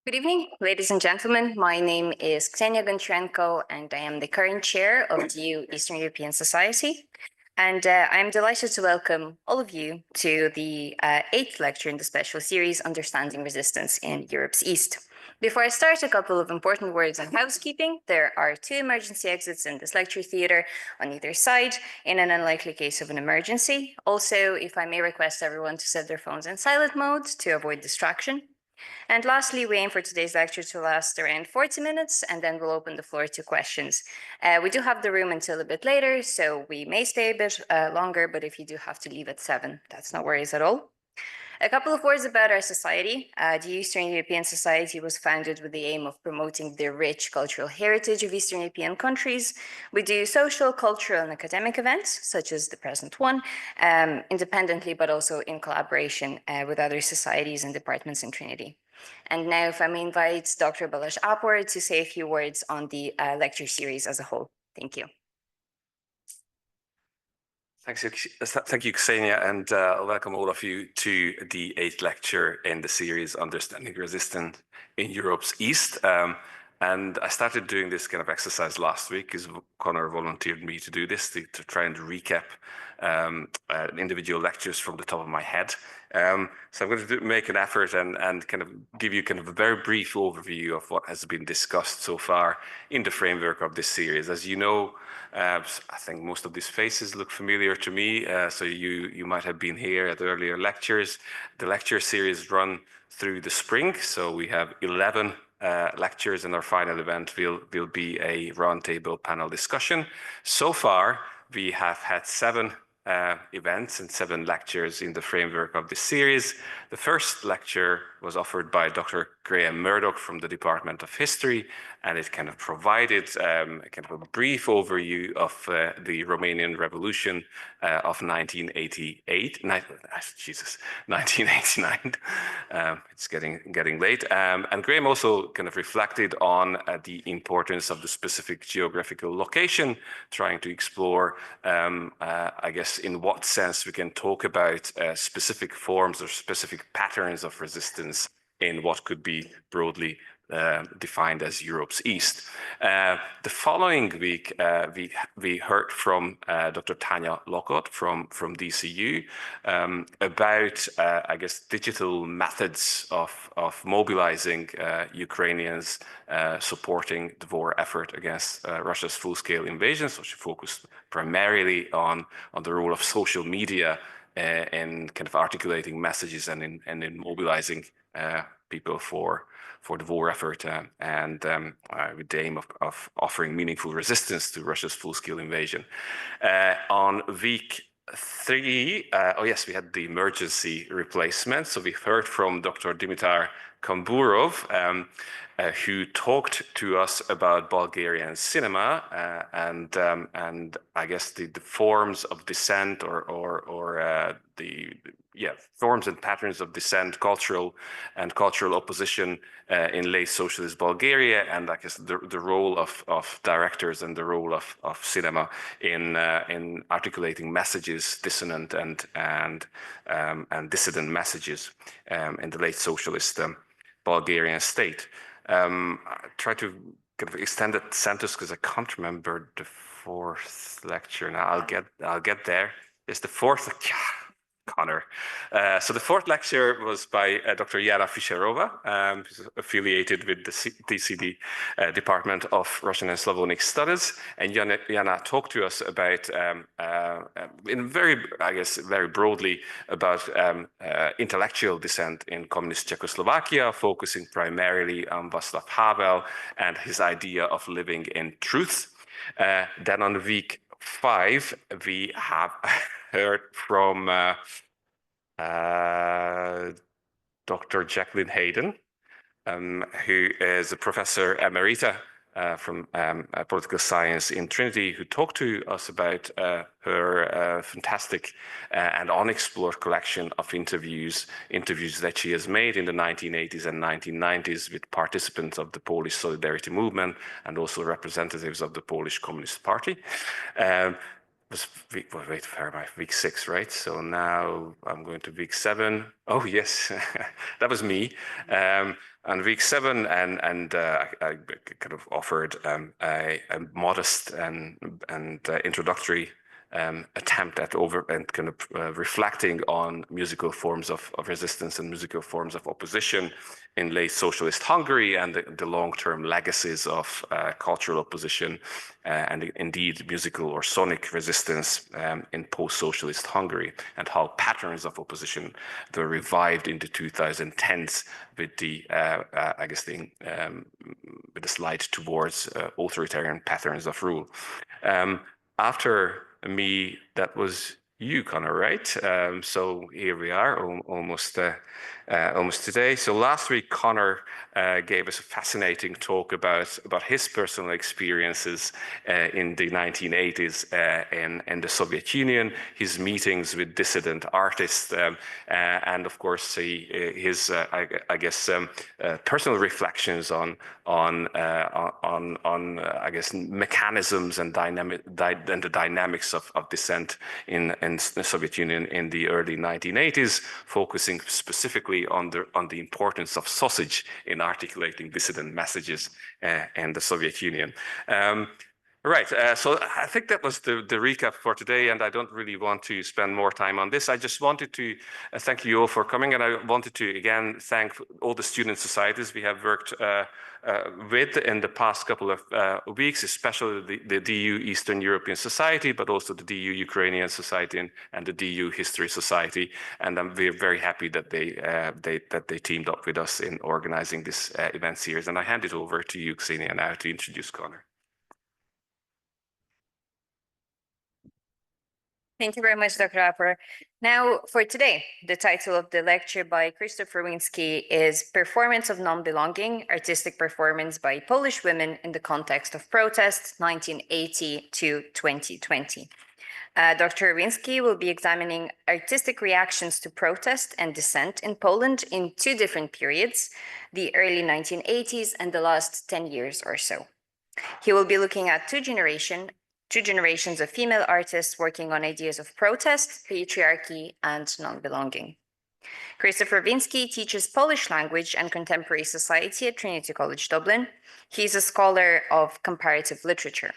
Good evening, ladies and gentlemen. My name is Ksenia Gonchenko, and I am the current chair of the Eastern European Society. And I'm delighted to welcome all of you to the eighth lecture in the special series, Understanding Resistance in Europe's East. Before I start, a couple of important words on housekeeping. There are 2 emergency exits in this lecture theatre on either side in an unlikely case of an emergency. Also, if I may request everyone to set their phones in silent mode to avoid distraction. And lastly, we aim for today's lecture to last around 40 minutes, and then we'll open the floor to questions. We do have the room until a bit later, so we may stay a bit longer, but if you do have to leave at 7, that's no worries at all. A couple of words about our society. The Eastern European Society was founded with the aim of promoting the rich cultural heritage of Eastern European countries. We do social, cultural, and academic events, such as the present one, independently, but also in collaboration with other societies and departments in Trinity. And now, if I may invite Dr. Balázs Apor to say a few words on the lecture series as a whole. Thank you. Thank you, Ksenia, and welcome all of you to the 8th lecture in the series Understanding Resistance in Europe's East. And I started doing this kind of exercise last week because Connor volunteered me to do this, to try and recap individual lectures from the top of my head. So I'm going to make an effort and kind of give you kind of a very brief overview of what has been discussed so far in the framework of this series. As you know, I think most of these faces look familiar to me, so you might have been here at earlier lectures. The lecture series run through the spring, so we have 11 lectures, and our final event will be a roundtable panel discussion. So far, we have had 7 events and 7 lectures in the framework of this series. The first lecture was offered by Dr. Graham Murdoch from the Department of History, and it kind of provided kind of a brief overview of the Romanian Revolution of 1989. It's getting late. And Graham also kind of reflected on the importance of the specific geographical location, trying to explore, I guess, in what sense we can talk about specific forms or specific patterns of resistance in what could be broadly defined as Europe's East. The following week, we heard from Dr. Tanya Lokot from DCU about, I guess, digital methods of mobilizing Ukrainians supporting the war effort against Russia's full-scale invasion. So she focused primarily on the role of social media in kind of articulating messages and in mobilizing people for the war effort and with the aim of offering meaningful resistance to Russia's full-scale invasion. On week 3, we had the emergency replacement. So we heard from Dr. Dimitar Kamburov, who talked to us about Bulgarian cinema and I guess the forms of dissent or forms and patterns of dissent, cultural opposition in late socialist Bulgaria, and I guess the role of directors and the role of cinema in articulating messages, dissonant and dissident messages in the late socialist Bulgarian state. I try to kind of extend that sentence because I can't remember the 4th lecture. Now I'll get there. It's the 4th. Connor. So the 4th lecture was by Dr. Jana Fischerova, who's affiliated with the TCD Department of Russian and Slavonic Studies. And Jana talked to us about, very broadly, about intellectual dissent in communist Czechoslovakia, focusing primarily on Václav Havel and his idea of living in truth. Then on week 5, we have heard from Dr. Jacqueline Hayden, who is a professor emerita from political science in Trinity, who talked to us about her fantastic and unexplored collection of interviews that she has made in the 1980s and 1990s with participants of the Polish Solidarity Movement and also representatives of the Polish Communist Party. was week, wait, where am I? Week 6, right? So now I'm going to week 7. Oh, yes, that was me. And week 7, and I kind of offered a modest and introductory attempt at kind of reflecting on musical forms of resistance and musical forms of opposition in late socialist Hungary and the long-term legacies of cultural opposition and indeed musical or sonic resistance in post-socialist Hungary, and how patterns of opposition were revived in the 2010s with the, I guess, with the slide towards authoritarian patterns of rule. After me, that was you, Connor, right? So here we are, almost today. So last week, Connor gave us a fascinating talk about his personal experiences in the 1980s in the Soviet Union, his meetings with dissident artists, and of course his I guess personal reflections on I guess mechanisms and the dynamics of dissent in the Soviet Union in the early 1980s, focusing specifically on the importance of sausage in articulating dissident messages in the Soviet Union. Right, so I think that was the recap for today, and I don't really want to spend more time on this. I just wanted to thank you all for coming, and I wanted to again thank all the student societies we have worked with in the past couple of weeks, especially the DU Eastern European Society, but also the DU Ukrainian Society and the DU History Society. And we're very happy that they teamed up with us in organizing this event series. And I hand it over to you, Ksenia, now to introduce Connor. Thank you very much, Dr. Apper. Now, for today, the title of the lecture by Krzysztof Rowiński is Performance of Non-Belonging, Artistic Performance by Polish Women in the Context of Protest, 1980 to 2020. Dr. Rowinski will be examining artistic reactions to protest and dissent in Poland in 2 different periods, the early 1980s and the last 10 years or so. He will be looking at two generations of female artists working on ideas of protest, patriarchy, and non-belonging. Krzysztof Rowiński teaches Polish language and contemporary society at Trinity College Dublin. He's a scholar of comparative literature.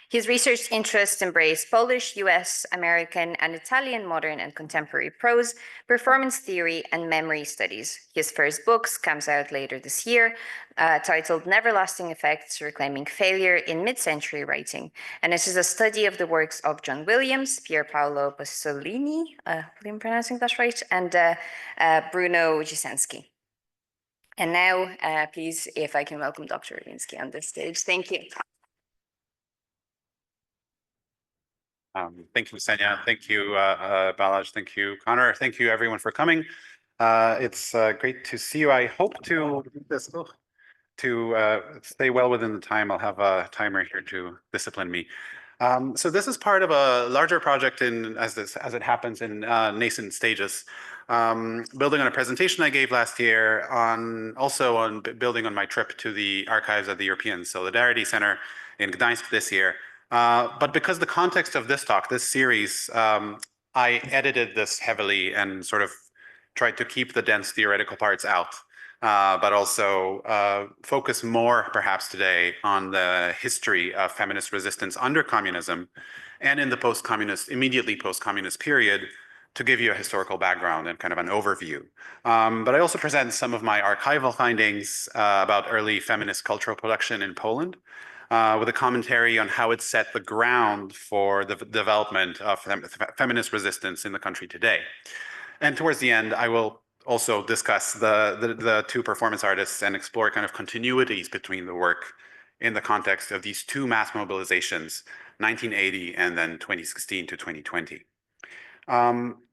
His research interests embrace Polish, US, American, and Italian modern and contemporary prose, performance theory, and memory studies. His first book comes out later this year, titled Never Lasting Effects, Reclaiming Failure in Mid-Century Writing. And this is a study of the works of John Williams, Pier Paolo Pasolini, I believe I'm pronouncing that right, and Bruno Jasieński. And now, please, if I can welcome Dr. Rowiński on this stage. Thank you. Thank you, Ksenia. Thank you, Balázs. Thank you, Connor. Thank you, everyone, for coming. It's great to see you. I hope to stay well within the time. I'll have a timer here to discipline me. So this is part of a larger project as it happens in nascent stages. Building on a presentation I gave last year, also on building on my trip to the archives of the European Solidarity Center in Gdańsk this year. But because the context of this talk, this series, I edited this heavily and sort of tried to keep the dense theoretical parts out, but also focus more perhaps today on the history of feminist resistance under communism and in the immediately post-communist period, to give you a historical background and kind of an overview. But I also present some of my archival findings about early feminist cultural production in Poland, with a commentary on how it set the ground for the development of feminist resistance in the country today. And towards the end, I will also discuss the 2 performance artists and explore kind of continuities between the work in the context of these 2 mass mobilizations, 1980 and then 2016 to 2020.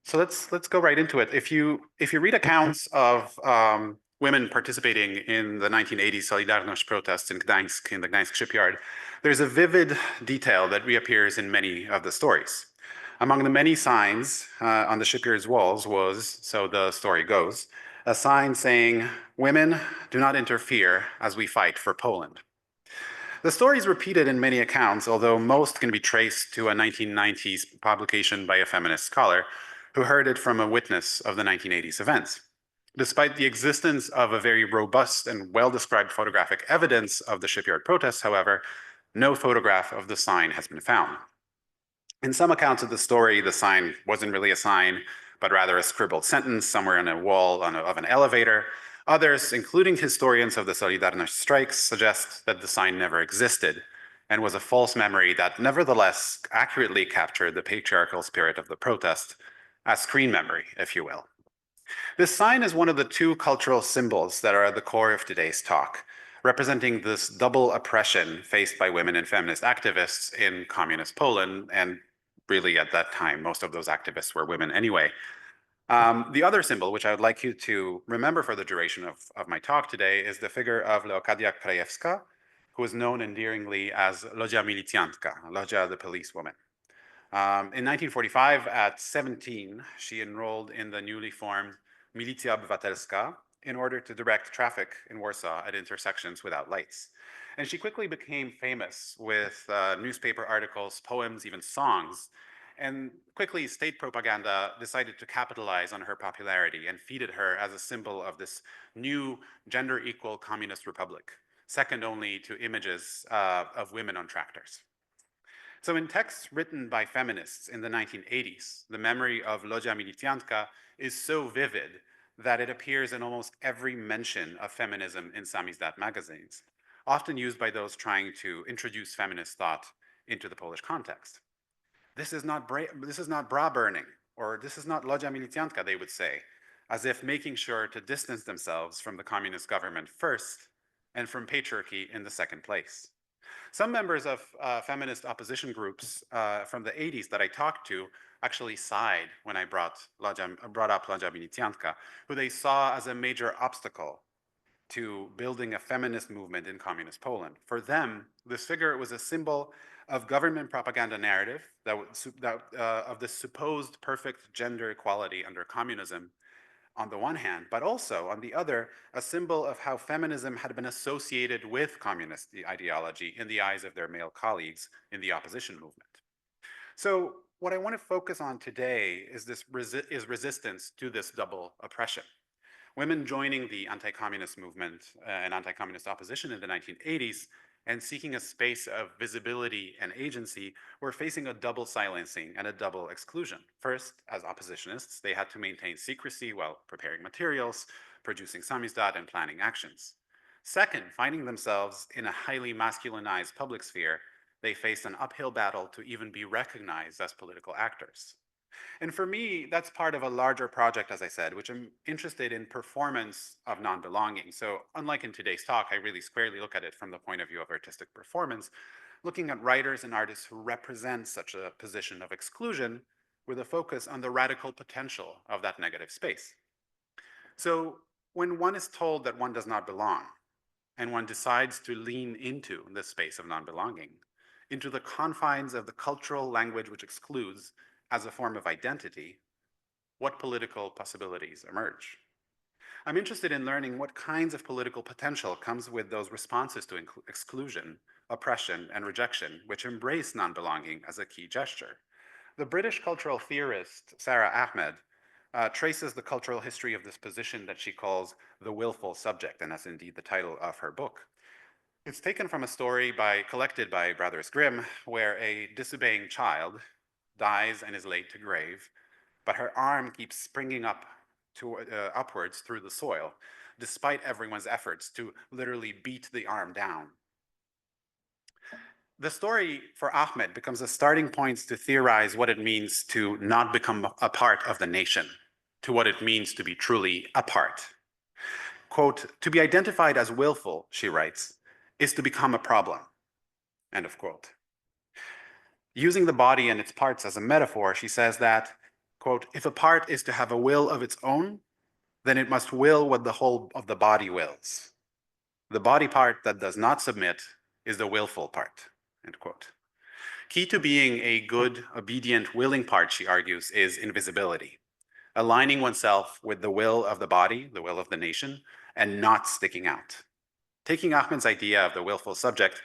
So let's go right into it. If you read accounts of women participating in the 1980s Solidarność protests in Gdańsk, in the Gdańsk shipyard, there's a vivid detail that reappears in many of the stories. Among the many signs on the shipyard's walls was, so the story goes, a sign saying, "Women, do not interfere as we fight for Poland." The story is repeated in many accounts, although most can be traced to a 1990s publication by a feminist scholar who heard it from a witness of the 1980s events. Despite the existence of a very robust and well-described photographic evidence of the shipyard protests, however, no photograph of the sign has been found. In some accounts of the story, the sign wasn't really a sign, but rather a scribbled sentence somewhere on a wall of an elevator. Others, including historians of the Solidarność strikes, suggest that the sign never existed and was a false memory that nevertheless accurately captured the patriarchal spirit of the protest, as screen memory, if you will. This sign is one of the two cultural symbols that are at the core of today's talk, representing this double oppression faced by women and feminist activists in communist Poland, and really at that time, most of those activists were women anyway. The other symbol, which I would like you to remember for the duration of my talk today, is the figure of Leokadia Krajewska, who is known endearingly as Lodzia Milicjantka, Lodzia the policewoman. In 1945, at 17, she enrolled in the newly formed Milicja Obywatelska in order to direct traffic in Warsaw at intersections without lights. And she quickly became famous with newspaper articles, poems, even songs. And quickly, state propaganda decided to capitalize on her popularity and feeded her as a symbol of this new gender-equal communist republic, second only to images of women on tractors. So in texts written by feminists in the 1980s, the memory of Lodzia Milicjantka is so vivid that it appears in almost every mention of feminism in samizdat magazines, often used by those trying to introduce feminist thought into the Polish context. This is not bra burning, or this is not Lodzia Milicjantka, they would say, as if making sure to distance themselves from the communist government first and from patriarchy in the second place. Some members of feminist opposition groups from the 80s that I talked to actually sighed when I brought up Lodzia Milicjantka, who they saw as a major obstacle to building a feminist movement in communist Poland. For them, this figure was a symbol of government propaganda narrative of the supposed perfect gender equality under communism on the one hand, but also on the other, a symbol of how feminism had been associated with communist ideology in the eyes of their male colleagues in the opposition movement. So what I want to focus on today is resistance to this double oppression. Women joining the anti-communist movement and anti-communist opposition in the 1980s and seeking a space of visibility and agency were facing a double silencing and a double exclusion. First, as oppositionists, they had to maintain secrecy while preparing materials, producing samizdat, and planning actions. Second, finding themselves in a highly masculinized public sphere, they faced an uphill battle to even be recognized as political actors. And for me, that's part of a larger project, as I said, which I'm interested in performance of non-belonging. So unlike in today's talk, I really squarely look at it from the point of view of artistic performance, looking at writers and artists who represent such a position of exclusion with a focus on the radical potential of that negative space. So when one is told that one does not belong, and one decides to lean into this space of non-belonging, into the confines of the cultural language which excludes, as a form of identity, what political possibilities emerge? I'm interested in learning what kinds of political potential comes with those responses to exclusion, oppression, and rejection, which embrace non-belonging as a key gesture. The British cultural theorist Sarah Ahmed traces the cultural history of this position that she calls the willful subject, and that's indeed the title of her book. It's taken from a story collected by Brothers Grimm, where a disobeying child dies and is laid to grave, but her arm keeps springing up upwards through the soil, despite everyone's efforts to literally beat the arm down. The story for Ahmed becomes a starting point to theorize what it means to not become a part of the nation, to what it means to be truly apart. Quote, "To be identified as willful," she writes, "is to become a problem," end of quote. Using the body and its parts as a metaphor, she says that, quote, "If a part is to have a will of its own, then it must will what the whole of the body wills. The body part that does not submit is the willful part," end quote. Key to being a good, obedient, willing part, she argues, is invisibility, aligning oneself with the will of the body, the will of the nation, and not sticking out. Taking Ahmed's idea of the willful subject,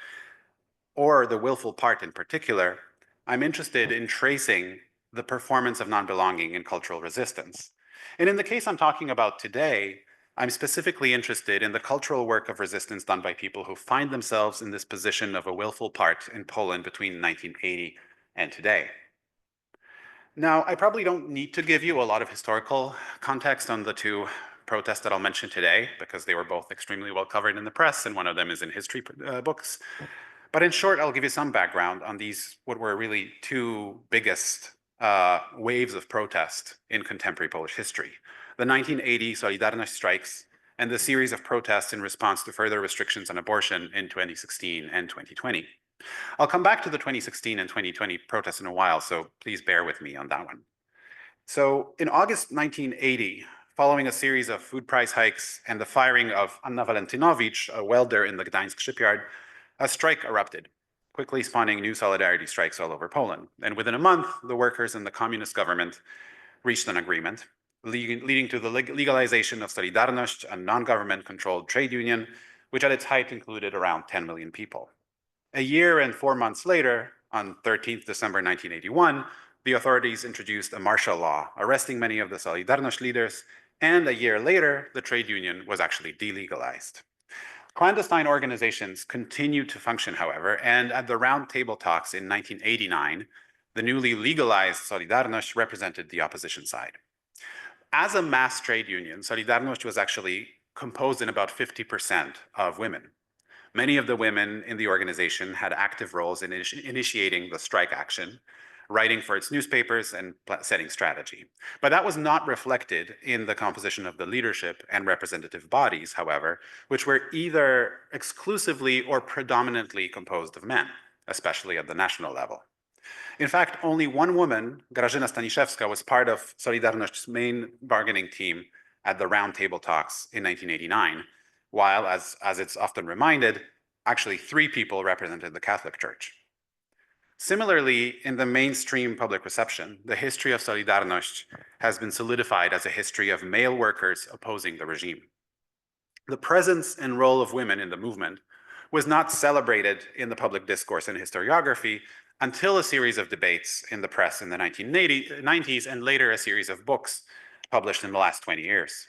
or the willful part in particular, I'm interested in tracing the performance of non-belonging in cultural resistance. And in the case I'm talking about today, I'm specifically interested in the cultural work of resistance done by people who find themselves in this position of a willful part in Poland between 1980 and today. Now, I probably don't need to give you a lot of historical context on the two protests that I'll mention today, because they were both extremely well covered in the press, and one of them is in history books. But in short, I'll give you some background on these, what were really two biggest waves of protest in contemporary Polish history. The 1980 Solidarność strikes and the series of protests in response to further restrictions on abortion in 2016 and 2020. I'll come back to the 2016 and 2020 protests in a while, so please bear with me on that one. So in August 1980, following a series of food price hikes and the firing of Anna Walentynowicz, a welder in the Gdańsk shipyard, a strike erupted, quickly spawning new solidarity strikes all over Poland. And within a month, the workers and the communist government reached an agreement, leading to the legalization of Solidarność, a non-government controlled trade union, which at its height included around 10 million people. A year and 4 months later, on 13th December 1981, the authorities introduced a martial law, arresting many of the Solidarność leaders, and a year later, the trade union was actually delegalized. Clandestine organizations continued to function, however, and at the round table talks in 1989, the newly legalized Solidarność represented the opposition side. As a mass trade union, Solidarność was actually composed in about 50% of women. Many of the women in the organization had active roles in initiating the strike action, writing for its newspapers, and setting strategy. But that was not reflected in the composition of the leadership and representative bodies, however, which were either exclusively or predominantly composed of men, especially at the national level. In fact, only one woman, Grażyna Staniszewska, was part of Solidarności's main bargaining team at the roundtable talks in 1989, while, as it's often reminded, actually 3 people represented the Catholic Church. Similarly, in the mainstream public reception, the history of Solidarność has been solidified as a history of male workers opposing the regime. The presence and role of women in the movement was not celebrated in the public discourse and historiography until a series of debates in the press in the 1990s, and later a series of books published in the last 20 years.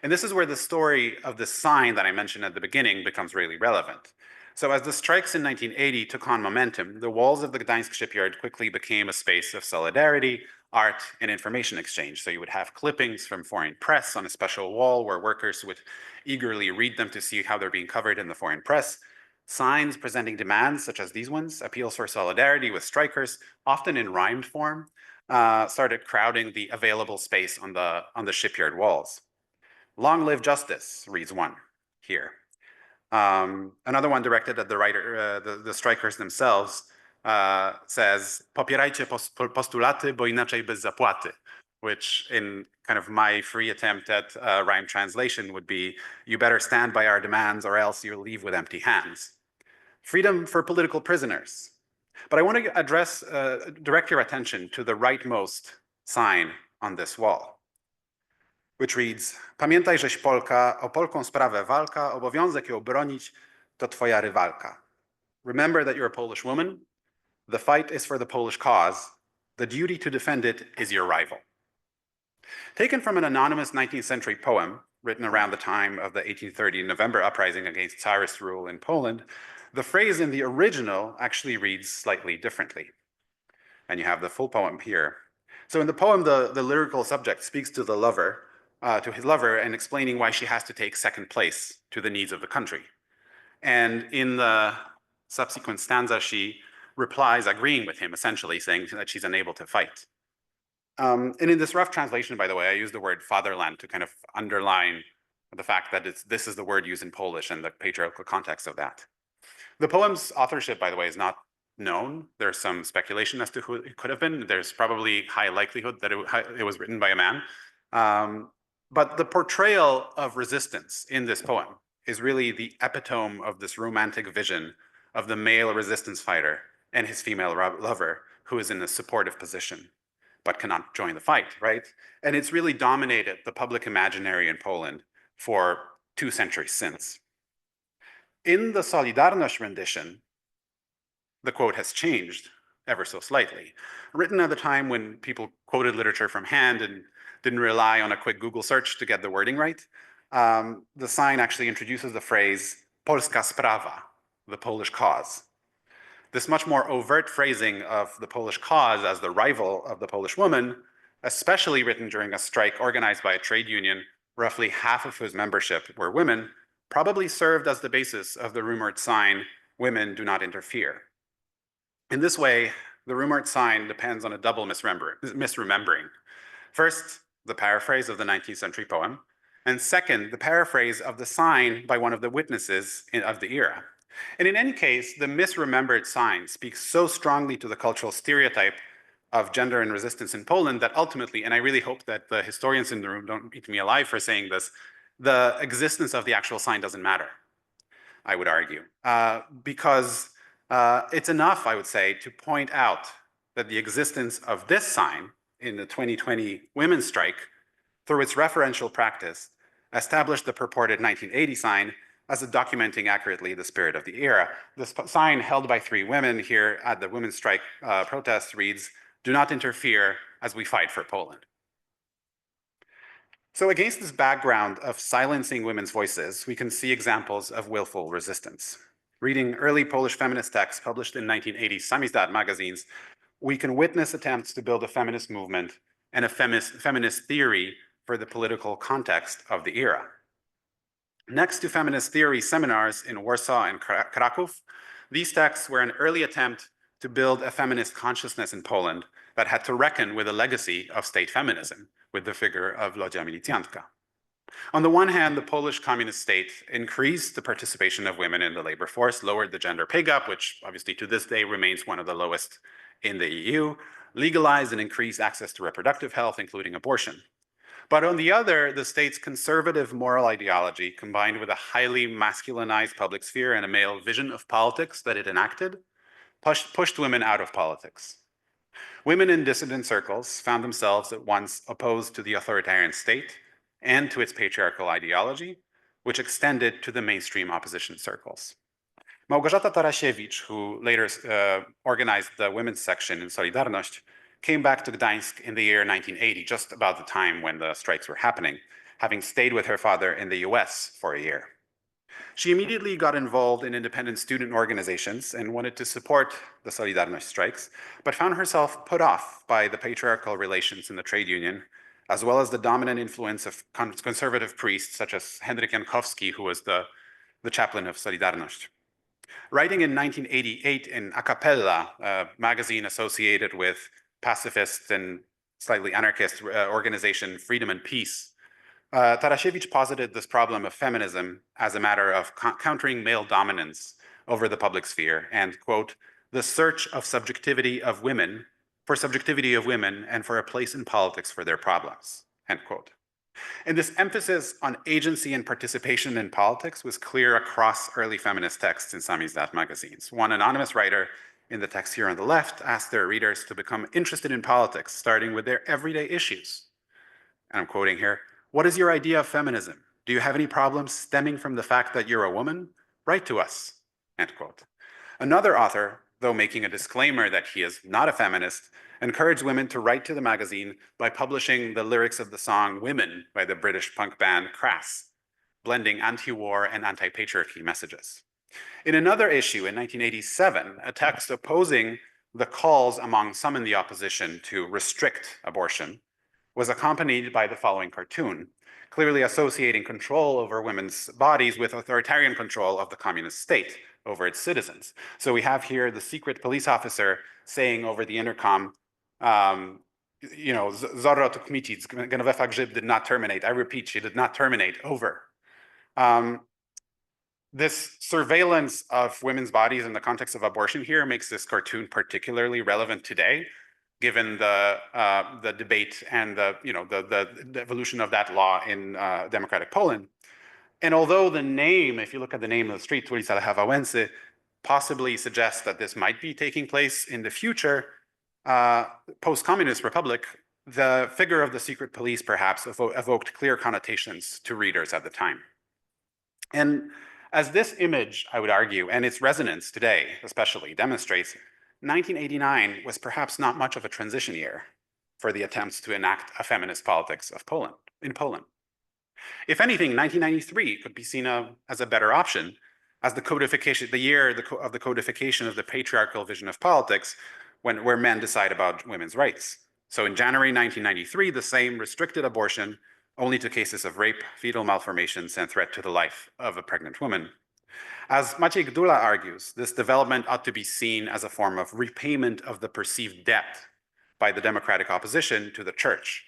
And this is where the story of the sign that I mentioned at the beginning becomes really relevant. So as the strikes in 1980 took on momentum, the walls of the Gdańsk shipyard quickly became a space of solidarity, art, and information exchange. So you would have clippings from foreign press on a special wall where workers would eagerly read them to see how they're being covered in the foreign press. Signs presenting demands, such as these ones, appeals for solidarity with strikers, often in rhymed form, started crowding the available space on the shipyard walls. Long live justice, reads one here. Another one directed at the strikers themselves says, popierajcie postulaty, bo inaczej bez zapłaty, which in kind of my free attempt at rhyme translation would be, you better stand by our demands or else you'll leave with empty hands. Freedom for political prisoners. But I want to direct your attention to the rightmost sign on this wall, which reads, pamiętaj, żeś Polka, o polską sprawę walka, obowiązek ją bronić, to twoja rywalka. Remember that you're a Polish woman. The fight is for the Polish cause. The duty to defend it is your rival. Taken from an anonymous 19th century poem written around the time of the 1830 November uprising against Tsarist rule in Poland, the phrase in the original actually reads slightly differently. And you have the full poem here. So in the poem, the lyrical subject speaks to the lover, to his lover, and explaining why she has to take second place to the needs of the country. And in the subsequent stanza, she replies agreeing with him, essentially saying that she's unable to fight. And in this rough translation, by the way, I use the word fatherland to kind of underline the fact that this is the word used in Polish and the patriarchal context of that. The poem's authorship, by the way, is not known. There's some speculation as to who it could have been. There's probably high likelihood that it was written by a man. But the portrayal of resistance in this poem is really the epitome of this romantic vision of the male resistance fighter and his female lover who is in a supportive position but cannot join the fight, right? And it's really dominated the public imaginary in Poland for 2 centuries since. In the Solidarność rendition, the quote has changed ever so slightly. Written at the time when people quoted literature from hand and didn't rely on a quick Google search to get the wording right, the sign actually introduces the phrase Polska sprawa, the Polish cause. This much more overt phrasing of the Polish cause as the rival of the Polish woman, especially written during a strike organized by a trade union, roughly half of whose membership were women, probably served as the basis of the rumored sign, "Women do not interfere." In this way, the rumored sign depends on a double misremembering. First, the paraphrase of the 19th century poem, and second, the paraphrase of the sign by one of the witnesses of the era. And in any case, the misremembered sign speaks so strongly to the cultural stereotype of gender and resistance in Poland that ultimately, and I really hope that the historians in the room don't eat me alive for saying this, the existence of the actual sign doesn't matter, I would argue, because it's enough, I would say, to point out that the existence of this sign in the 2020 women's strike, through its referential practice, established the purported 1980 sign as a documenting accurately the spirit of the era. This sign held by 3 women here at the women's strike protest reads, "Do not interfere as we fight for Poland." So against this background of silencing women's voices, we can see examples of willful resistance. Reading early Polish feminist texts published in 1980 samizdat magazines, we can witness attempts to build a feminist movement and a feminist theory for the political context of the era. Next to feminist theory seminars in Warsaw and Kraków, these texts were an early attempt to build a feminist consciousness in Poland that had to reckon with a legacy of state feminism, with the figure of Lodzia Milicjantka. On the one hand, the Polish communist state increased the participation of women in the labor force, lowered the gender pay gap, which obviously to this day remains one of the lowest in the EU, legalized and increased access to reproductive health, including abortion. But on the other, the state's conservative moral ideology, combined with a highly masculinized public sphere and a male vision of politics that it enacted, pushed women out of politics. Women in dissident circles found themselves at once opposed to the authoritarian state and to its patriarchal ideology, which extended to the mainstream opposition circles. Małgorzata Tarasiewicz, who later organized the women's section in Solidarność, came back to Gdańsk in the year 1980, just about the time when the strikes were happening, having stayed with her father in the US for a year. She immediately got involved in independent student organizations and wanted to support the Solidarność strikes, but found herself put off by the patriarchal relations in the trade union, as well as the dominant influence of conservative priests such as Henryk Jankowski, who was the chaplain of Solidarność. Writing in 1988 in A Cappella, a magazine associated with pacifist and slightly anarchist organization Freedom and Peace, Tarasiewicz posited this problem of feminism as a matter of countering male dominance over the public sphere and, quote, the search of subjectivity of women and for a place in politics for their problems, end quote. And this emphasis on agency and participation in politics was clear across early feminist texts in samizdat magazines. One anonymous writer in the text here on the left asked their readers to become interested in politics, starting with their everyday issues. And I'm quoting here, "What is your idea of feminism? Do you have any problems stemming from the fact that you're a woman? Write to us," end quote. Another author, though making a disclaimer that he is not a feminist, encouraged women to write to the magazine by publishing the lyrics of the song Women by the British punk band Crass, blending anti-war and anti-patriarchy messages. In another issue in 1987, a text opposing the calls among some in the opposition to restrict abortion was accompanied by the following cartoon, clearly associating control over women's bodies with authoritarian control of the communist state over its citizens. So we have here the secret police officer saying over the intercom, Zorro to Kmicic, Genovefa Grzyb did not terminate. I repeat, she did not terminate, over. This surveillance of women's bodies in the context of abortion here makes this cartoon particularly relevant today, given the debate and the evolution of that law in democratic Poland. And although the name, if you look at the name of the street, ulica Lecha Wałęsy, possibly suggests that this might be taking place in the future, post-communist republic, the figure of the secret police perhaps evoked clear connotations to readers at the time. And As this image, I would argue, and its resonance today especially demonstrates, 1989 was perhaps not much of a transition year for the attempts to enact a feminist politics of in Poland. If anything, 1993 could be seen as a better option, as the codification, the year of the codification of the patriarchal vision of politics, where men decide about women's rights. So in January 1993, the Sejm restricted abortion only to cases of rape, fetal malformations, and threat to the life of a pregnant woman. As Maciej Gdula argues, this development ought to be seen as a form of repayment of the perceived debt by the democratic opposition to the church.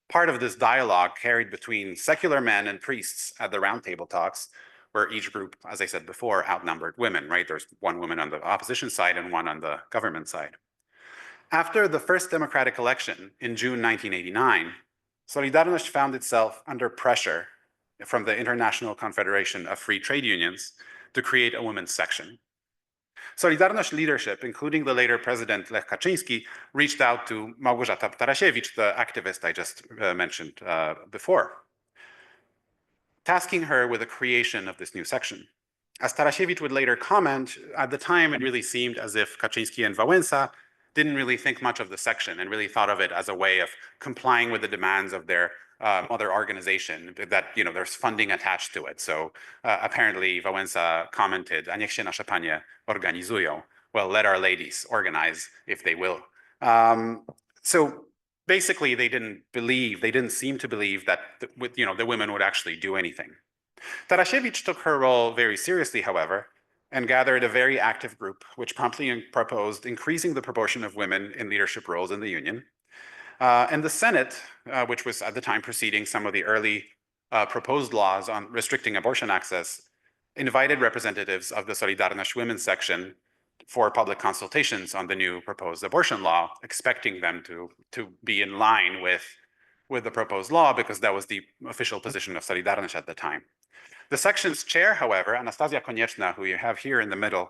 Part of this dialogue carried between secular men and priests at the roundtable talks, where each group, as I said before, outnumbered women, right? There's one woman on the opposition side and one on the government side. After the first democratic election in June 1989, Solidarność found itself under pressure from the International Confederation of Free Trade Unions to create a women's section. Solidarność leadership, including the later president Lech Kaczyński, reached out to Małgorzata Tarasiewicz, the activist I just mentioned before, tasking her with the creation of this new section. As Tarasiewicz would later comment, at the time it really seemed as if Kaczyński and Wałęsa didn't really think much of the section and really thought of it as a way of complying with the demands of their other organization, that there's funding attached to it. So apparently Wałęsa commented, a niech się nasze panie organizują. Well, let our ladies organize if they will. So basically they didn't seem to believe that the women would actually do anything. Tarasiewicz took her role very seriously, however, and gathered a very active group which promptly proposed increasing the proportion of women in leadership roles in the union. And the Senate, which was at the time preceding some of the early proposed laws on restricting abortion access, invited representatives of the Solidarność women's section for public consultations on the new proposed abortion law, expecting them to be in line with the proposed law, because that was the official position of Solidarność at the time. The section's chair, however, Anastazja Konieczna, who you have here in the middle,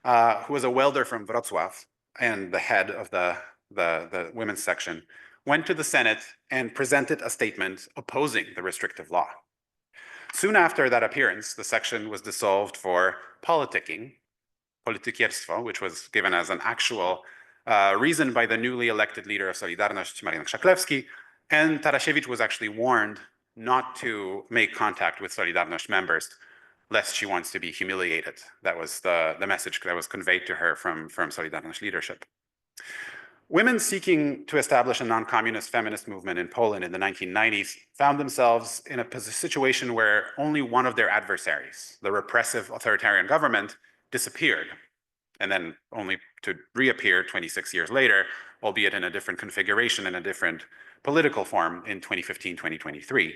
who was a welder from Wrocław and the head of the women's section, went to the Senate and presented a statement opposing the restrictive law. Soon after that appearance, the section was dissolved for politicking, politykierstwo, which was given as an actual reason by the newly elected leader of Solidarność, Marian Krzaklewski, and Tarasiewicz was actually warned not to make contact with Solidarność members, lest she wants to be humiliated. That was the message that was conveyed to her from Solidarność leadership. Women seeking to establish a non-communist feminist movement in Poland in the 1990s found themselves in a situation where only one of their adversaries, the repressive authoritarian government, disappeared, and then only to reappear 26 years later, albeit in a different configuration, in a different political form in 2015-2023.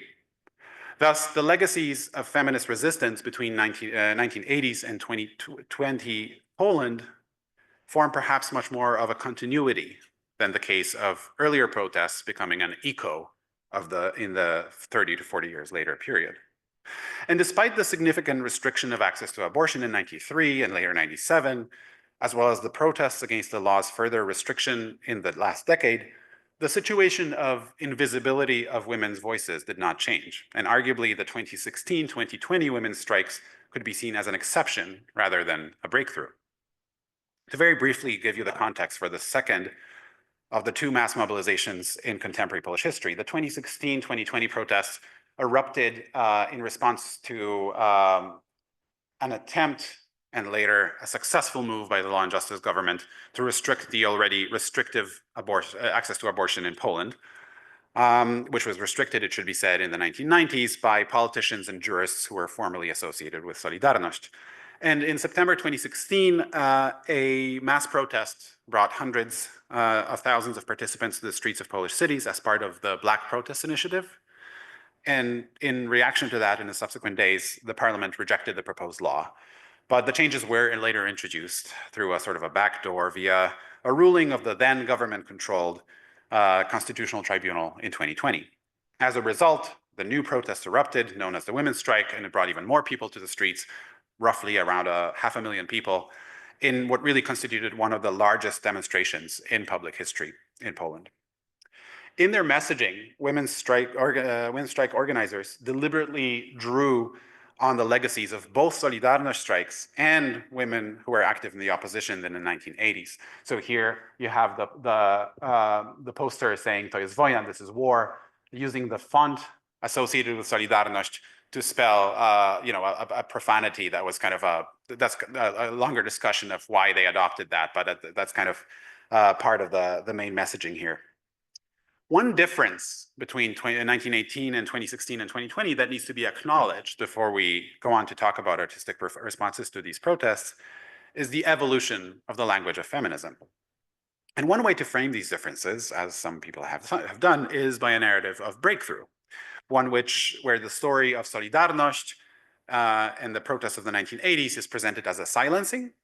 Thus, the legacies of feminist resistance between 1980s and 2020 Poland form perhaps much more of a continuity than the case of earlier protests becoming an echo in the 30 to 40 years later period. And despite the significant restriction of access to abortion in 93 and later 97, as well as the protests against the law's further restriction in the last decade, the situation of invisibility of women's voices did not change. And arguably the 2016-2020 women's strikes could be seen as an exception rather than a breakthrough. To very briefly give you the context for the second of the two mass mobilizations in contemporary Polish history, the 2016-2020 protests erupted in response to an attempt and later a successful move by the Law and Justice government to restrict the already restrictive access to abortion in Poland, which was restricted, it should be said, in the 1990s by politicians and jurists who were formerly associated with Solidarność. And in September 2016, a mass protest brought hundreds of thousands of participants to the streets of Polish cities as part of the Black Protest Initiative. And in reaction to that, in the subsequent days, the parliament rejected the proposed law. But the changes were later introduced through a sort of a backdoor via a ruling of the then government-controlled Constitutional Tribunal in 2020. As a result, the new protest erupted, known as the Women's Strike, and it brought even more people to the streets, roughly around 500,000 people, in what really constituted one of the largest demonstrations in public history in Poland. In their messaging, women's strike organizers deliberately drew on the legacies of both Solidarność strikes and women who were active in the opposition in the 1980s. So here you have the poster saying "To jest wojna," this is war, using the font associated with Solidarność to spell, a profanity that was kind of that's a longer discussion of why they adopted that, but that's kind of part of the main messaging here. One difference between 1918 and 2016 and 2020 that needs to be acknowledged before we go on to talk about artistic responses to these protests is the evolution of the language of feminism. And one way to frame these differences, as some people have done, is by a narrative of breakthrough, one where the story of Solidarność and the protests of the 1980s is presented as a silencing,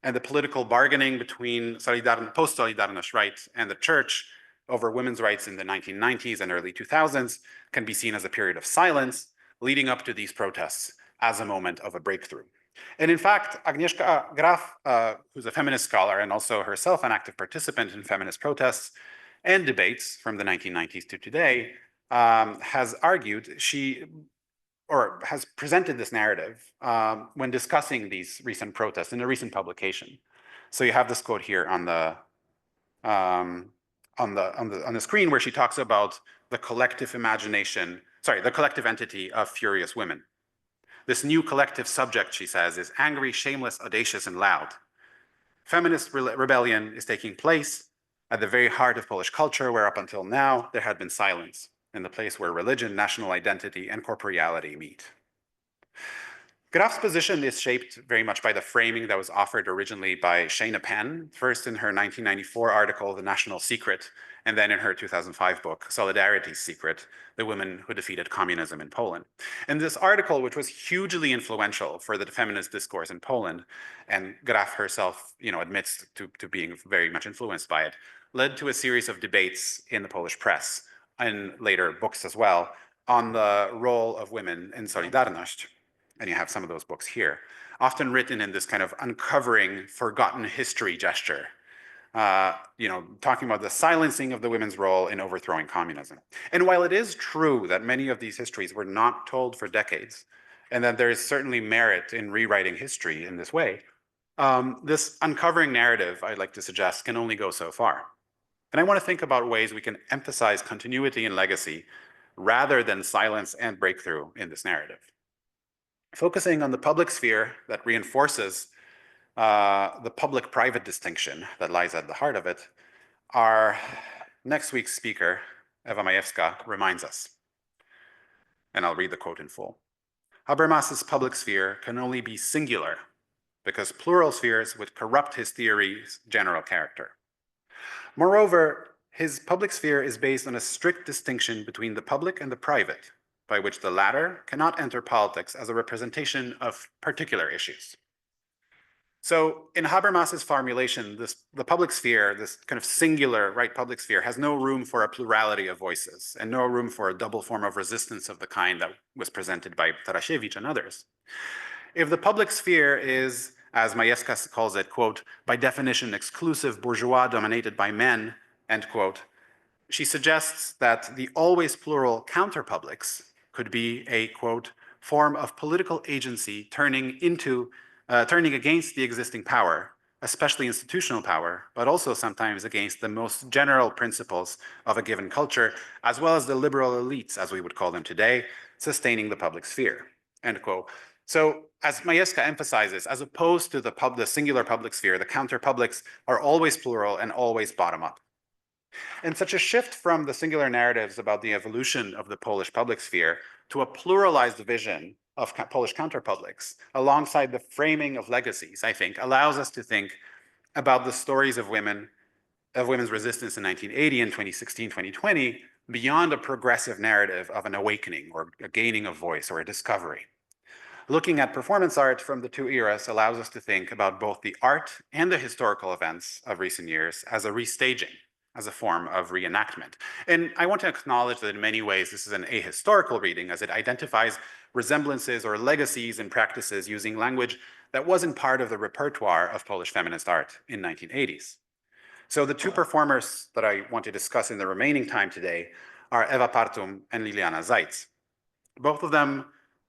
and the political bargaining between post-Solidarność right and the church over women's rights in the 1990s and early 2000s can be seen as a period of silence leading up to these protests as a moment of a breakthrough. And in fact, Agnieszka Graf, who's a feminist scholar and also herself an active participant in feminist protests and debates from the 1990s to today, has argued has presented this narrative when discussing these recent protests in a recent publication. So you have this quote here on the screen where she talks about the collective the collective entity of furious women. This new collective subject, she says, is angry, shameless, audacious, and loud. Feminist rebellion is taking place at the very heart of Polish culture, where up until now there had been silence, in the place where religion, national identity, and corporeality meet. Graf's position is shaped very much by the framing that was offered originally by Shana Penn, first in her 1994 article, The National Secret, and then in her 2005 book, Solidarity's Secret, The Women Who Defeated Communism in Poland. And this article, which was hugely influential for the feminist discourse in Poland, and Graf herself admits to being very much influenced by it, led to a series of debates in the Polish press, and later books as well, on the role of women in Solidarność. And you have some of those books here, often written in this kind of uncovering forgotten history gesture, talking about the silencing of the women's role in overthrowing communism. And while it is true that many of these histories were not told for decades, and that there is certainly merit in rewriting history in this way, this uncovering narrative, I'd like to suggest, can only go so far. And I want to think about ways we can emphasize continuity and legacy rather than silence and breakthrough in this narrative. Focusing on the public sphere that reinforces the public-private distinction that lies at the heart of it, our next week's speaker, Ewa Majewska, reminds us. And I'll read the quote in full. Habermas's public sphere can only be singular because plural spheres would corrupt his theory's general character. Moreover, his public sphere is based on a strict distinction between the public and the private, by which the latter cannot enter politics as a representation of particular issues. So in Habermas's formulation, the public sphere, this kind of singular public sphere, has no room for a plurality of voices and no room for a double form of resistance of the kind that was presented by Tarasiewicz and others. If the public sphere is, as Majewska calls it, quote, by definition exclusive bourgeois dominated by men, end quote, she suggests that the always plural counterpublics could be a, quote, form of political agency turning against the existing power, especially institutional power, but also sometimes against the most general principles of a given culture, as well as the liberal elites, as we would call them today, sustaining the public sphere, end quote. So as Majewska emphasizes, as opposed to the singular public sphere, the counterpublics are always plural and always bottom up. And such a shift from the singular narratives about the evolution of the Polish public sphere to a pluralized vision of Polish counterpublics, alongside the framing of legacies, I think, allows us to think about the stories of women's resistance in 1980 and 2016, 2020, beyond a progressive narrative of an awakening or a gaining of voice or a discovery. Looking at performance art from the two eras allows us to think about both the art and the historical events of recent years as a restaging, as a form of reenactment. And I want to acknowledge that in many ways this is an ahistorical reading, as it identifies resemblances or legacies and practices using language that wasn't part of the repertoire of Polish feminist art in 1980s. So the two performers that I want to discuss in the remaining time today are Ewa Partum and Liliana Zajc. Both of them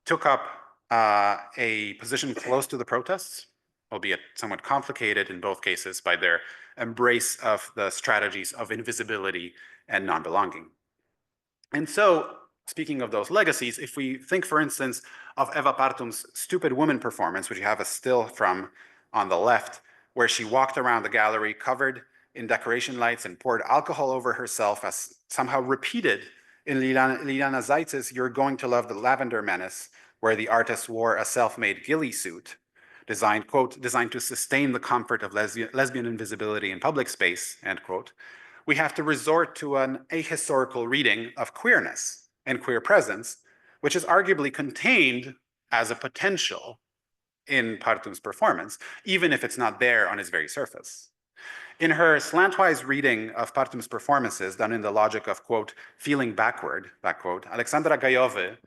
took up a position close to the protests, albeit somewhat complicated in both cases by their embrace of the strategies of invisibility and non-belonging. And so, speaking of those legacies, if we think, for instance, of Eva Partum's Stupid Woman performance, which you have a still from on the left, where she walked around the gallery covered in decoration lights and poured alcohol over herself, as somehow repeated in Liliana Zajc's You're Going to Love the Lavender Menace, where the artist wore a self-made ghillie suit, designed, quote, designed to sustain the comfort of lesbian invisibility in public space, end quote, we have to resort to an ahistorical reading of queerness and queer presence, which is arguably contained as a potential in Partum's performance, even if it's not there on its very surface. In her slantwise reading of Partum's performances, done in the logic of, quote, feeling backward, back quote, Aleksandra Gajowy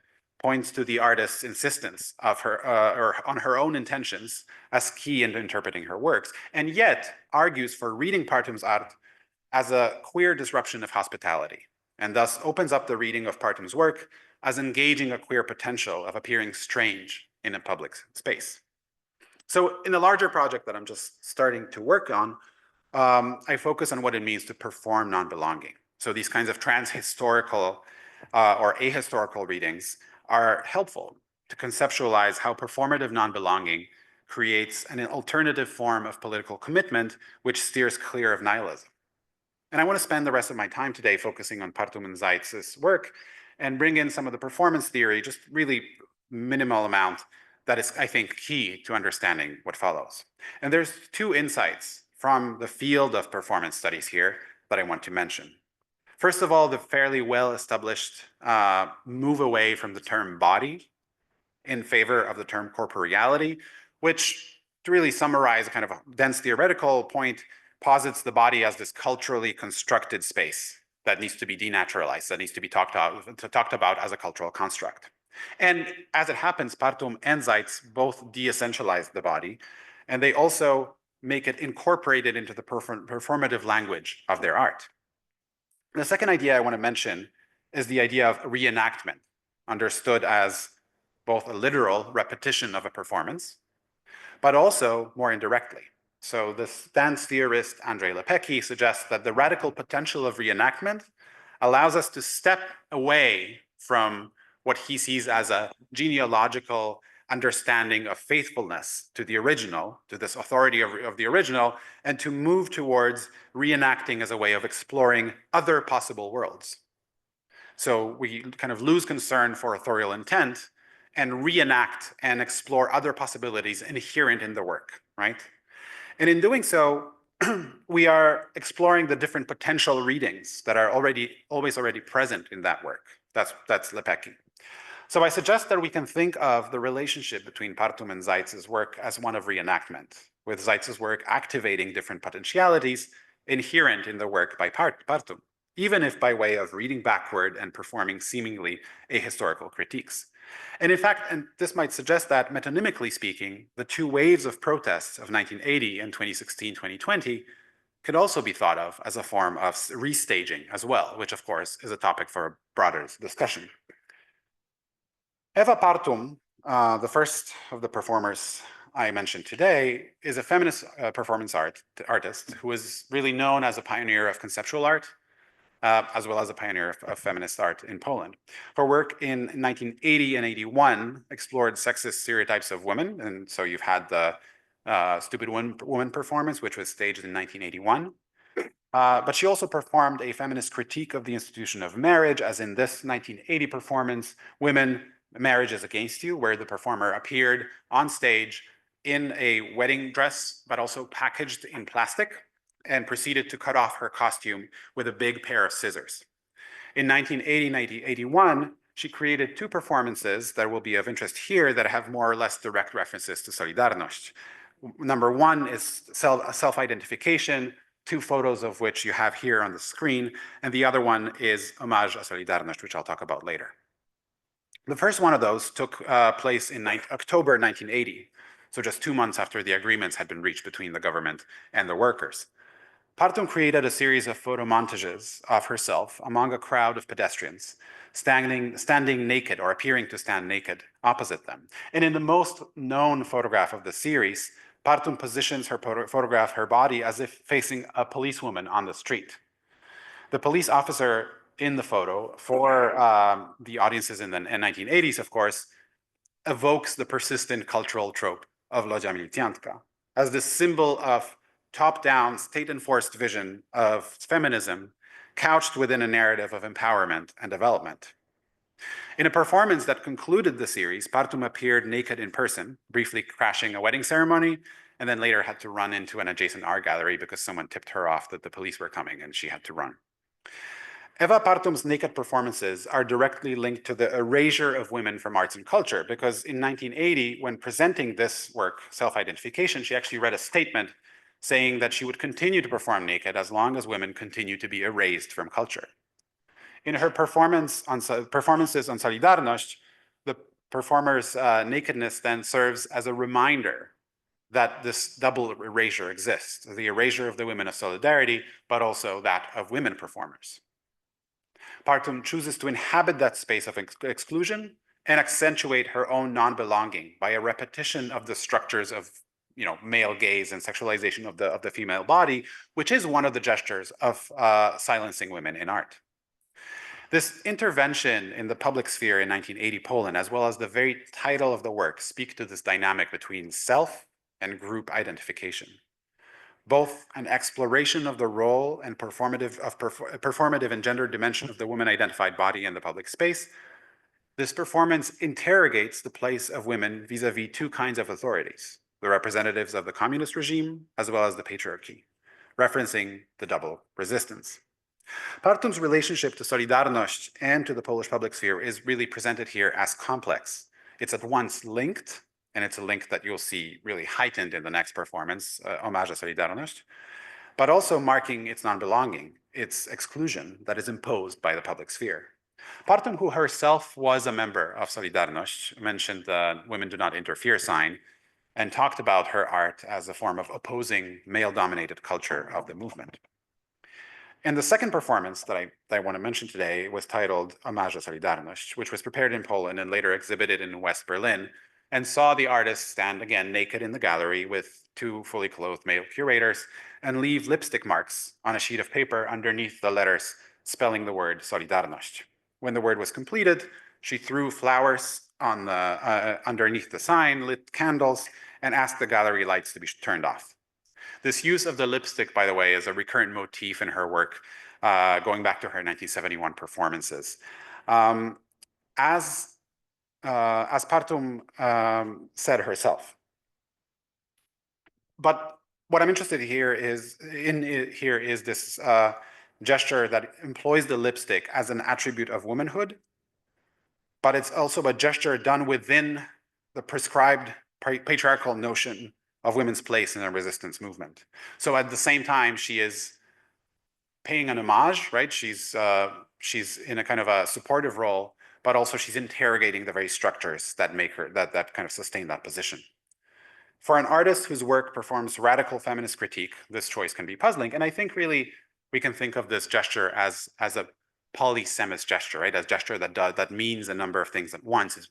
points to the artist's insistence of her, or on her own intentions as key in interpreting her works, and yet argues for reading Partum's art as a queer disruption of hospitality, and thus opens up the reading of Partum's work as engaging a queer potential of appearing strange in a public space. So in the larger project that I'm just starting to work on, I focus on what it means to perform non-belonging. So these kinds of transhistorical or ahistorical readings are helpful to conceptualize how performative non-belonging creates an alternative form of political commitment which steers clear of nihilism. And I want to spend the rest of my time today focusing on Partum and Zajc's work and bring in some of the performance theory, just really minimal amount that is, I think, key to understanding what follows. And there's two insights from the field of performance studies here that I want to mention. First of all, the fairly well-established move away from the term body in favor of the term corporeality, which, to really summarize a kind of a dense theoretical point, posits the body as this culturally constructed space that needs to be denaturalized, that needs to be talked about as a cultural construct. And as it happens, Partum and Zajc both de-essentialize the body, and they also make it incorporated into the performative language of their art. The second idea I want to mention is the idea of reenactment, understood as both a literal repetition of a performance, but also more indirectly. So this dance theorist, Andrei Lepecki, suggests that the radical potential of reenactment allows us to step away from what he sees as a genealogical understanding of faithfulness to the original, to this authority of the original, and to move towards reenacting as a way of exploring other possible worlds. So we kind of lose concern for authorial intent and reenact and explore other possibilities inherent in the work, right? And in doing so, we are exploring the different potential readings that are always already present in that work. That's Lepecki. So I suggest that we can think of the relationship between Partum and Zajc's work as one of reenactment, with Zajc's work activating different potentialities inherent in the work by Partum, even if by way of reading backward and performing seemingly ahistorical critiques. And in fact, and this might suggest that metonymically speaking, the two waves of protests of 1980 and 2016-2020 could also be thought of as a form of restaging as well, which of course is a topic for a broader discussion. Eva Partum, the first of the performers I mentioned today, is a feminist performance artist who is really known as a pioneer of conceptual art, as well as a pioneer of feminist art in Poland. Her work in 1980 and 81 explored sexist stereotypes of women, and so you've had the Stupid Woman performance, which was staged in 1981. But she also performed a feminist critique of the institution of marriage, as in this 1980 performance, Women, Marriage is Against You, where the performer appeared on stage in a wedding dress, but also packaged in plastic, and proceeded to cut off her costume with a big pair of scissors. In 1980-1981, she created two performances that will be of interest here that have more or less direct references to Solidarność. Number one is self-identification, two photos of which you have here on the screen, and the other one is Homage à Solidarność, which I'll talk about later. The first one of those took place in October 1980, so just 2 months after the agreements had been reached between the government and the workers. Partum created a series of photo montages of herself among a crowd of pedestrians, standing naked or appearing to stand naked opposite them. And in the most known photograph of the series, Partum positions her body as if facing a policewoman on the street. The police officer in the photo, for the audiences in the 1980s, of course, evokes the persistent cultural trope of lodzia militiantka as the symbol of top-down, state-enforced vision of feminism couched within a narrative of empowerment and development. In a performance that concluded the series, Partum appeared naked in person, briefly crashing a wedding ceremony, and then later had to run into an adjacent art gallery because someone tipped her off that the police were coming and she had to run. Eva Partum's naked performances are directly linked to the erasure of women from arts and culture, because in 1980, when presenting this work, Self-Identification, she actually read a statement saying that she would continue to perform naked as long as women continue to be erased from culture. In her performances on Solidarność, the performer's nakedness then serves as a reminder that this double erasure exists, the erasure of the women of solidarity, but also that of women performers. Partum chooses to inhabit that space of exclusion and accentuate her own non-belonging by a repetition of the structures of male gaze and sexualization of the female body, which is one of the gestures of silencing women in art. This intervention in the public sphere in 1980 Poland, as well as the very title of the work, speak to this dynamic between self and group identification. Both an exploration of the role and performative and gender dimension of the woman-identified body in the public space. This performance interrogates the place of women vis-a-vis two kinds of authorities, the representatives of the communist regime, as well as the patriarchy, referencing the double resistance. Partum's relationship to Solidarność and to the Polish public sphere is really presented here as complex. It's at once linked, and it's a link that you'll see really heightened in the next performance, Homage à Solidarność, but also marking its non-belonging, its exclusion that is imposed by the public sphere. Partum, who herself was a member of Solidarność, mentioned the Women Do Not Interfere sign and talked about her art as a form of opposing male-dominated culture of the movement. And the second performance that I want to mention today was titled Homage à Solidarność, which was prepared in Poland and later exhibited in West Berlin, and saw the artist stand again naked in the gallery with two fully clothed male curators and leave lipstick marks on a sheet of paper underneath the letters spelling the word Solidarność. When the word was completed, she threw flowers on underneath the sign, lit candles, and asked the gallery lights to be turned off. This use of the lipstick, by the way, is a recurrent motif in her work, going back to her 1971 performances. As Partum said herself. But what I'm interested in is this gesture that employs the lipstick as an attribute of womanhood, but it's also a gesture done within the prescribed patriarchal notion of women's place in the resistance movement. So at the same time, she is paying an homage, right? She's in a kind of a supportive role, but also she's interrogating the very structures that make her, that kind of sustain that position. For an artist whose work performs radical feminist critique, this choice can be puzzling. And I think really we can think of this gesture as a polysemous gesture, right? As a gesture that means a number of things at once.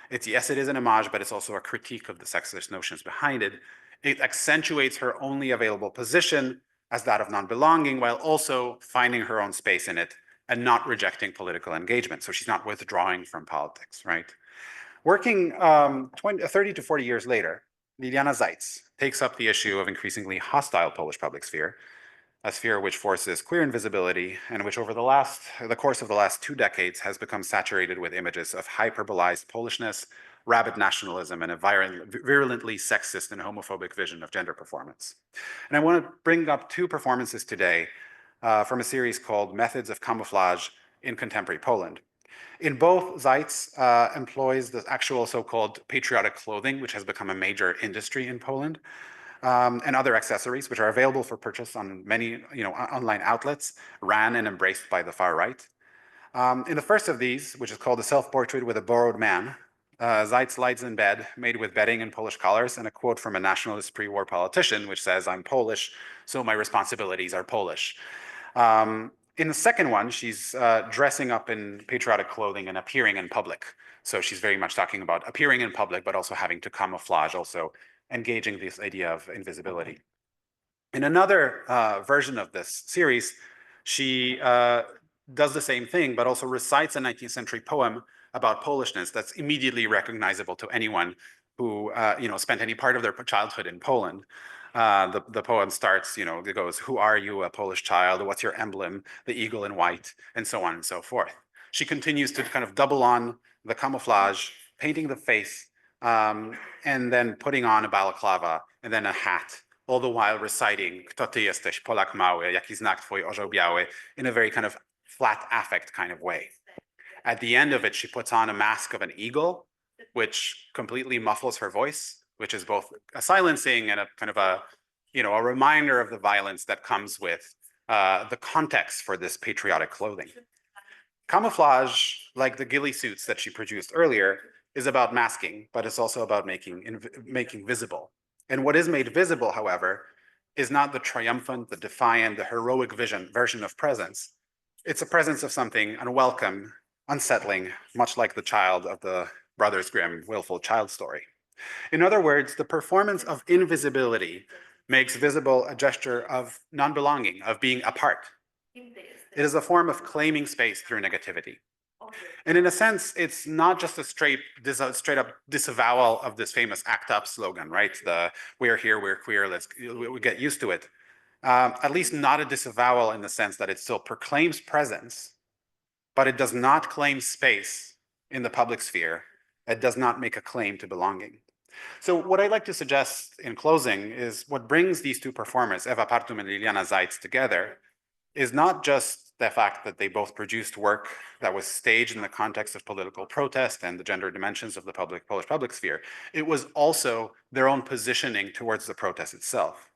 It's yes, it is an homage, but it's also a critique of the sexist notions behind it. It accentuates her only available position as that of non-belonging, while also finding her own space in it and not rejecting political engagement. So she's not withdrawing from politics, right? Working 30 to 40 years later, Liliana Zeitz takes up the issue of increasingly hostile Polish public sphere, a sphere which forces queer invisibility and which over the course of the last 2 decades has become saturated with images of hyperbolized Polishness, rabid nationalism, and a virulently sexist and homophobic vision of gender performance. And I want to bring up 2 performances today from a series called Methods of Camouflage in Contemporary Poland. In both, Zeitz employs the actual so-called patriotic clothing, which has become a major industry in Poland, and other accessories, which are available for purchase on many online outlets, ran and embraced by the far right. In the first of these, which is called The Self-Portrait with a Borrowed Man, Zeitz lies in bed, made with bedding and Polish collars, and a quote from a nationalist pre-war politician, which says, "I'm Polish, so my responsibilities are Polish." In the second one, she's dressing up in patriotic clothing and appearing in public. So she's very much talking about appearing in public, but also having to camouflage, also engaging this idea of invisibility. In another version of this series, she does the same thing, but also recites a 19th century poem about Polishness that's immediately recognizable to anyone who spent any part of their childhood in Poland. The poem starts, it goes, "Who are you, a Polish child? What's your emblem? The eagle in white," and so on and so forth. She continues to kind of double on the camouflage, painting the face, and then putting on a balaclava and then a hat, all the while reciting "Kto ty jesteś, Polak mały, jaki znak twój orzeł biały," in a very kind of flat affect kind of way. At the end of it, she puts on a mask of an eagle, which completely muffles her voice, which is both a silencing and a kind of a reminder of the violence that comes with the context for this patriotic clothing. Camouflage, like the ghillie suits that she produced earlier, is about masking, but it's also about making visible. And what is made visible, however, is not the triumphant, the defiant, the heroic version of presence. It's a presence of something unwelcome, unsettling, much like the child of the Brothers Grimm willful child story. In other words, the performance of invisibility makes visible a gesture of non-belonging, of being apart. It is a form of claiming space through negativity. And in a sense, it's not just a straight up disavowal of this famous "act up" slogan, right? The "we're here, we're queer, we get used to it." At least not a disavowal in the sense that it still proclaims presence, but it does not claim space in the public sphere. It does not make a claim to belonging. So what I'd like to suggest in closing is what brings these two performers, Eva Partum and Liliana Zeitz, together is not just the fact that they both produced work that was staged in the context of political protest and the gender dimensions of the Polish public sphere. It was also their own positioning towards the protest itself,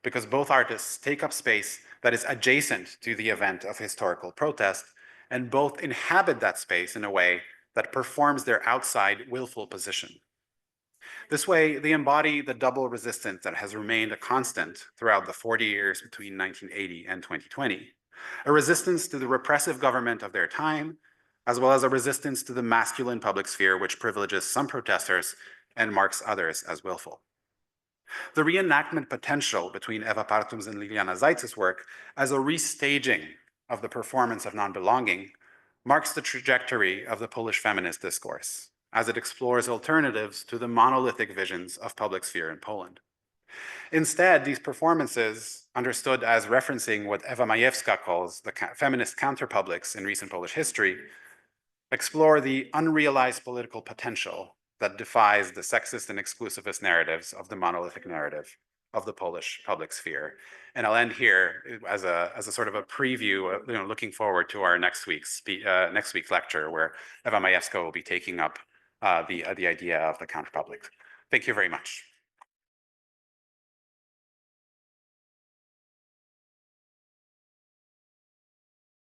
because both artists take up space that is adjacent to the event of historical protest, and both inhabit that space in a way that performs their outside willful position. This way, they embody the double resistance that has remained a constant throughout the 40 years between 1980 and 2020. A resistance to the repressive government of their time, as well as a resistance to the masculine public sphere, which privileges some protesters and marks others as willful. The reenactment potential between Eva Partum's and Liliana Zeitz's work as a restaging of the performance of non-belonging marks the trajectory of the Polish feminist discourse, as it explores alternatives to the monolithic visions of public sphere in Poland. Instead, these performances, understood as referencing what Ewa Majewska calls the feminist counterpublics in recent Polish history, explore the unrealized political potential that defies the sexist and exclusivist narratives of the monolithic narrative of the Polish public sphere. And I'll end here as a sort of a preview, looking forward to our next week's lecture, where Ewa Majewska will be taking up the idea of the counterpublic. Thank you very much.